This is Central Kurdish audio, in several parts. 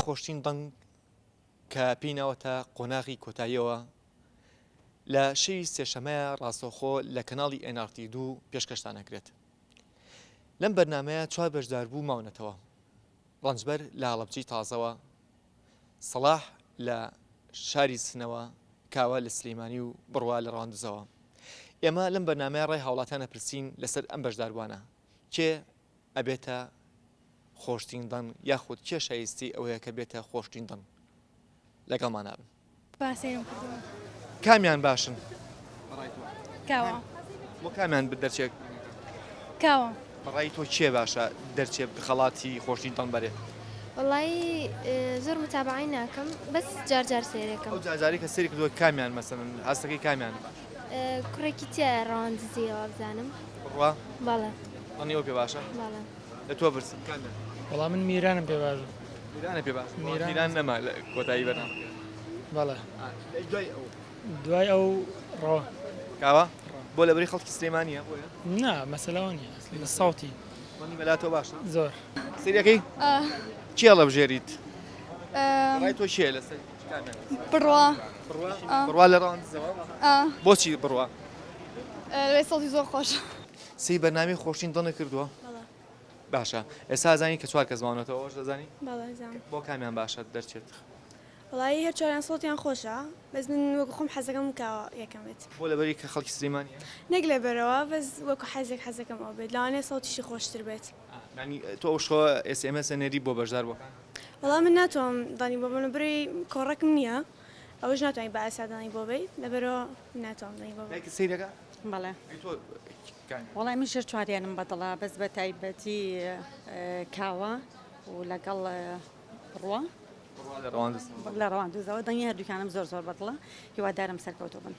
خۆشترین دەنگ کە پێیناوەتە قۆناغی کۆتاییەوە لە شەوی سێشەمەیە ڕاستەوخۆ لە کەناڵی NRT2 پێشکەشتان ئەکرێت. لەم بەرنامەیە 4 بەشدار بوو ماونەتەوە. ڕەنجبەر لە هەڵەبجەی تازەوە، سەلاح لە شاری سنەوە، کاوە لە سلەیمانی و بڕوا لە ڕاندزەوە. ئێمە لەم بەرنامەیە ڕێی هاوڵاتیان ئەپرسین لەسەر ئەم بەشداربوانە کێ ئەبێتە خۆشترین دەنگ یاخود کێ شایستی ئەوەیە کە بێتە خۆشترین دەنگ. لەگەڵمان نابن. کامیان باشن؟ کاوە. بۆ کامیان دەرچێت؟ کاوە. بەڕای تۆ کێ باشە دەرچێت خەڵاتی خۆشترین دەنگ بەرێ؟ وڵی زۆر متابعی ناکەم بەس جارجار سێرەکەم. ئەو جارجاری کە سێری کردووە کامیان مەسەن هەستەکەی کامیان کوڕێکی تیا ڕەوەندزیەوە بزانم. بڕوا؟ بەڵێ. دەنگی ئەو پێ باشە؟ بەڵێ. لە تۆ برسم کامیان. وەڵام من میرانم پێ باشە. میرانە پێ باشە؟ میران نەما لە کۆتایی بەرنامە. بەڵێ. دوای ئەو ڕەوە. کاوە؟ بۆ لەبەری خەڵکی سلێمانیە بۆیە؟ نا مەسەلەوە نییە لە ساوتی. دەنگی مەلاتۆ باشە؟ زۆر. سێریەکەی؟ چی هەڵەبژێریت؟ ڕای تۆ چییە لەسەر کامیان؟ بڕوا. بڕوا لە ڕاندزەوە؟ بۆچی بڕوا؟ لەوێ سەڵی زۆر خۆش. سی بەرنامەی خۆشترین دەنگ کردووە؟ باشە. ئێستا زانی کە 4 کەس ماونەتەوە ئەوەش دەزانی؟ بەڵێ زانم. بۆ کامیان باشە دەرچێت؟ وڵی هەر چۆریان سڵۆتیان خۆشە بەس من وەکو خۆم حەزەکەم کاوە یەکەم بێت. بۆ لەبەری کە خەڵکی سلێمانیە؟ نەک لێبەرەوە بەس وەکو حەزەکەم ئەو بێت لەوانەیە سڵۆتیشی خۆشتر بێت. ینی تۆ ئەو شۆ SMS نێری بۆ بەشدار بۆکان؟ وەڵام من ناتوانم دانی بۆ بنەبڕی کۆڕەکم نییە ئەوەش ناتوانانی بە ئاسادانی بۆ بیت لەبەرەوە ناتوانم دانی بۆ لایکی سەیرەکە؟ بەڵێ. تۆ وەڵای من شەر چواریانم بەدڵە بەس بە تایبەتی کاوە و لەگەڵ ڕوە لە ڕەواندزەوە دەنگی هەردووکانم زۆر زۆر بەدڵە هیوادارم سەرکەوتۆ بن.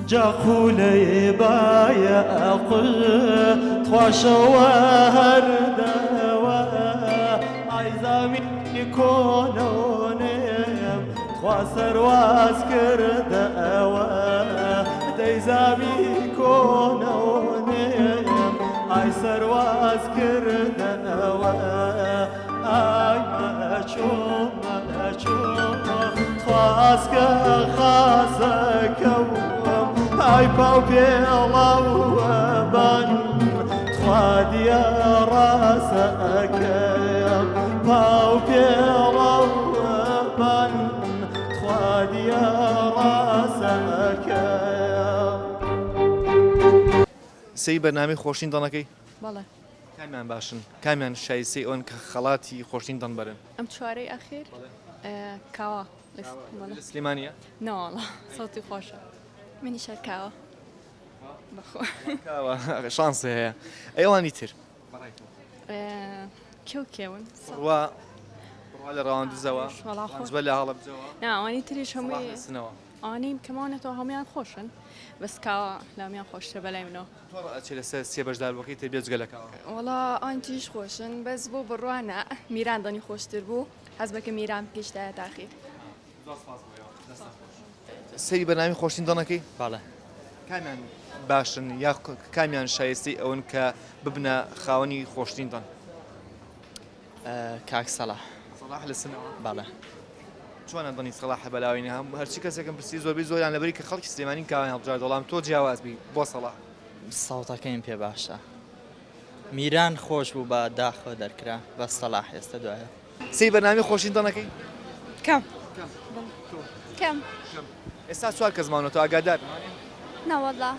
جاخولي بايا أقل تخوشوا هردوا عايزامي يكونونيم تخواسر واسكر دوا دايزامي يكونونيم عايسر واسكر دوا خاسکە خاسەکەم ئای پاو پێڵاوەبان خوا دیاراسەکەم پاو پێڵاوەبان خوا دیاراسەکەم سی بەرنامەی خۆشین دەڵەکەی بەڵێ کامیان باشن کامیان شایستی ئەون کە خەڵاتی خۆشین دەن بەرن ئەم چوارەی ئەخیر کاوە لە سلێمانیە ناوەڵە سەوتی خۆشە منی شەر کاوە بەخۆ کاوە شانس هەیە ئەوانی تر کێون ڕوا لە ڕاوەندزەوە بە لە هەڵە بجەوە ناوانی تریش هەمووی سنەوە ئانی کەمانێتەوە هەمویان خۆشن بەس کاوە لامیان خۆشتە بەلای منەوە ئەچێ لەسەر سێ بەشدار بەکەی تر بێجگە لە کاوە وڵا ئەوان تریش خۆشن بەس بۆ بڕوانە میران دەنی خۆشتر بوو حەز بەکە میران بکەشتایە تاخیر سەری بەرنامی خۆشین دەنەکەی بەڵێ کامیان باشن یا کامیان شایستی ئەوەن کە ببنە خاوەنی خۆشتین دەن کاک سەلاح سەلاح لە سنەوە بەڵێ چۆنە دەنی سەلاح بەلاوینە هەم هەرچی کەسێکم پرسی زۆربەی زۆریان لەبەری کە خەڵکی سلێمانی کاوان هەڵبژار دەڵام تۆ جیاوازبی بۆ سەلاح ساوتەکەیم پێ باشە میران خۆش بوو بە داخۆ دەرکرا بە سەلاح ئێستا دوایە سی بەرنامی خۆشین دەنەکەی کەم کەم ئێستا چوار کەس ماونەوە ئاگادار ناوەڵا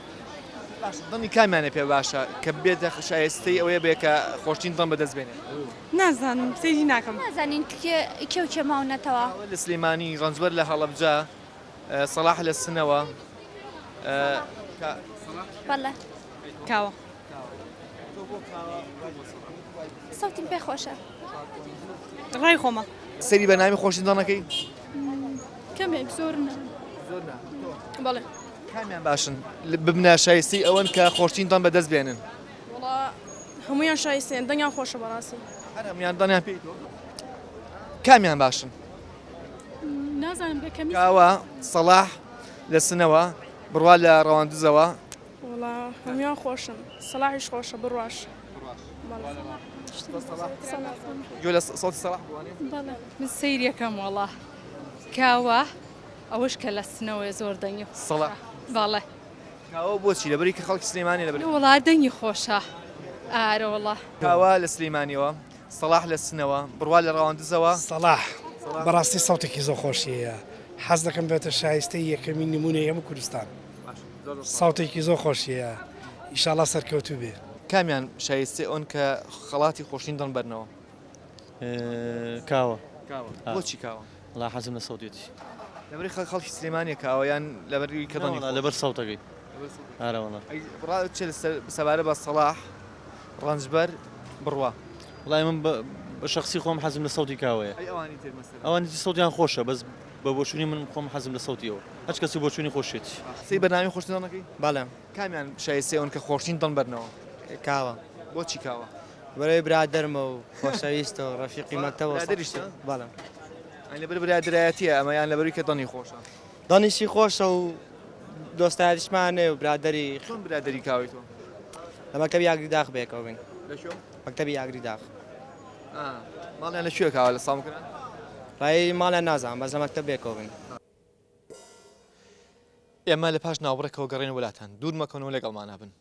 باش دڵنی کامیانە پێ باشە کە بێتە شایستی ئەوەیە بێ کە خۆشتین دڵ بەدەست بێنێ نازانم سەیری ناکەم نازانین کێ و کێ ماونەتەوە لە سلێمانی ڕەنجبەر لە هەڵەبجە سەلاح لە سنەوە بەڵێ کاوە سەوتیم پێ خۆشە ڕای خۆمە سەری بەرنامی خۆشین دڵەکەی کەمێک زۆر بەڵێ کامیان باشن ببنە شایستی ئەوەن کە خۆشتین دڵ بەدەست بێنن وڵا هەمویان شایستێن دەنگیان خۆشە بەڕاستی هەرمیان دڵیان پێی کامیان باشن نازانم بەکەمی کاوە سەلاح لە سنەوە بڕوا لە ڕەواندزەوە وڵا هەمویان خۆشن سەلاحیش خۆشە بڕواش گوێ لە سەوتی سەلاح بەڵێ من سیرەکەم وڵا کاوە ئەوەش کە لە سنەوەی زۆر دەنگی سەلاح باڵێ کاوە بۆچی لەبەری کە خەڵکی سلێمانی لەبەر وڵا دەنگی خۆشە ئارە وڵا کاوە لە سلێمانیەوە سەلاح لە سنەوە بڕوا لە ڕەواندزەوە سەلاح بەڕاستی سەوتێکی زۆر خۆشیەیە حەز دەکەم بێتە شایستەی یەکەمی نمونەی هەموو کوردستان ساوتێکی زۆر خۆشیە ئیشاڵا سەرکەوتوو بێ کامیان شایستی ئەون کە خەڵاتی خۆشین دەن بەرنەوە کاوە بۆچی کاوە وڵا حەزم لە سەوتێتی لەبەری خەڵکی سلێمانیە کاوە یان لەبەری کە دڵنی لەبەر سەوتەکەی ئارە وڵا چێ سەبارە بە سەلاح ڕەنجبەر بڕوا وڵای من بە شخصی خۆم حەزم لە سەوتی کاوەیە ئەوانی تر مەسەلا ئەوانی سەوتیان خۆشە بەس بە بۆچوونی من خۆم حەزم لە سەوتیەوە هەچ کەسی بۆچوونی خۆشێتی سی بەرنامی خۆشتن دەنەکەی بەڵێ کامیان شایستی ئەون کە خۆشتین دەن بەرنەوە کاوە بۆچی کاوە بەرەوەی برادەرمە و خۆشەویستە و ڕەفیقی مەکتەبە برادریشتە؟ بەڵێ لەبەر برادرایەتیە ئەمەیان لەبەری کە دڵنی خۆشە دڵنیشی خۆشە و دۆستایەتیشمانێ و برادەری چۆن برادری کاوی تۆ لە مەکتەبی یاگری داخ بێکەوە بین لەشۆ مەکتەبی یاگری داخ ماڵیان لەکوێ کاوە لە ساڵمکردن ڕای ماڵیان نازانم بەس لە مەکتەب بێکەوە بین ئێمە لە پاش ناوبڕێکەوە گەڕێن وڵاتان دوور مەکەنەوە لەگەڵمان نابن